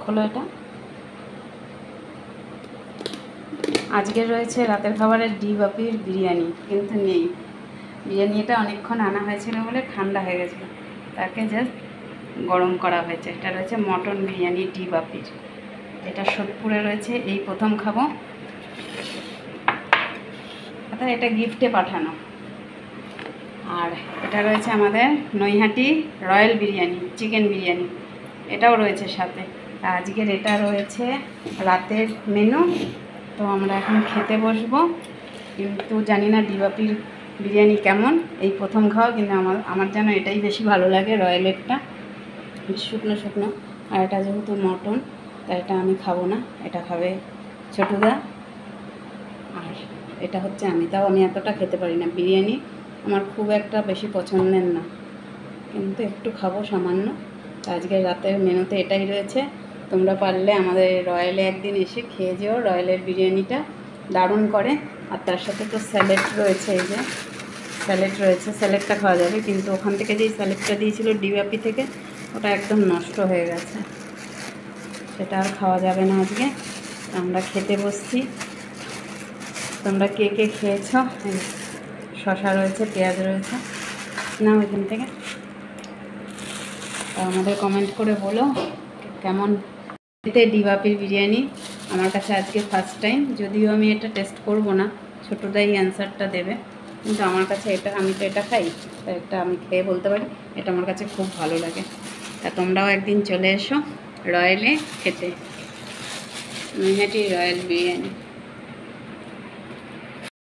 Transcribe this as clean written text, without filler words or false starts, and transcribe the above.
খোলো এটা। আজকে রয়েছে রাতের খাবারের ডিবাপির বিরিয়ানি, কিন্তু নেই। বিরিয়ানিটা অনেকক্ষণ আনা হয়েছিল বলে ঠান্ডা হয়ে গেছিলো, তাকে জাস্ট গরম করা হয়েছে। এটা রয়েছে মটন বিরিয়ানি ডিবাপির, এটা সোদপুরে রয়েছে, এই প্রথম খাবো। অর্থাৎ এটা গিফটে পাঠানো। আর এটা রয়েছে আমাদের নৈহাটি রয়্যাল বিরিয়ানি, চিকেন বিরিয়ানি, এটাও রয়েছে সাথে। আজকের এটা রয়েছে রাতের মেনু। তো আমরা এখন খেতে বসবো, কিন্তু জানি না ডিবাপির বিরিয়ানি কেমন। এই প্রথম খাওয়া, কিন্তু আমার যেন এটাই বেশি ভালো লাগে, রয়্যালেরটা শুকনো শুকনো। আর এটা যেহেতু মটন, তাই এটা আমি খাবো না, এটা খাবে ছোটুদা। আর এটা হচ্ছে আমি এতটা খেতে পারি না বিরিয়ানি, আমার খুব একটা বেশি পছন্দের না, কিন্তু একটু খাবো সামান্য। আজকে রাতের মেনুতে এটাই রয়েছে। তোমরা পারলে আমাদের রয়্যালে একদিন এসে খেয়ে যেও, রয়্যালের বিরিয়ানিটা দারুণ করে। আর তার সাথে তো স্যালাড রয়েছে, এই যে স্যালাড রয়েছে, স্যালাডটা খাওয়া যাবে। কিন্তু ওখান থেকে যেই স্যালাডটা দিয়েছিল ডিবাপি থেকে, ওটা একদম নষ্ট হয়ে গেছে, সেটা আর খাওয়া যাবে না আজকে। আমরা খেতে বসছি। তোমরা কে কে খেয়েছো? শসা রয়েছে, পেঁয়াজ রয়েছে, নাও এখান থেকে। আমাদের কমেন্ট করে বলো কেমন খেতে ডিবাপির বিরিয়ানি। আমার কাছে আজকে ফার্স্ট টাইম, যদিও আমি এটা টেস্ট করব না, ছোটোটাই অ্যান্সারটা দেবে। কিন্তু আমার কাছে এটা, আমি তো এটা খাই, তাই এটা আমি খেয়ে বলতে পারি এটা আমার কাছে খুব ভালো লাগে। তা তোমরাও একদিন চলে এসো রয়্যালে খেতে, নৈহাটি রয়্যাল বিরিয়ানি।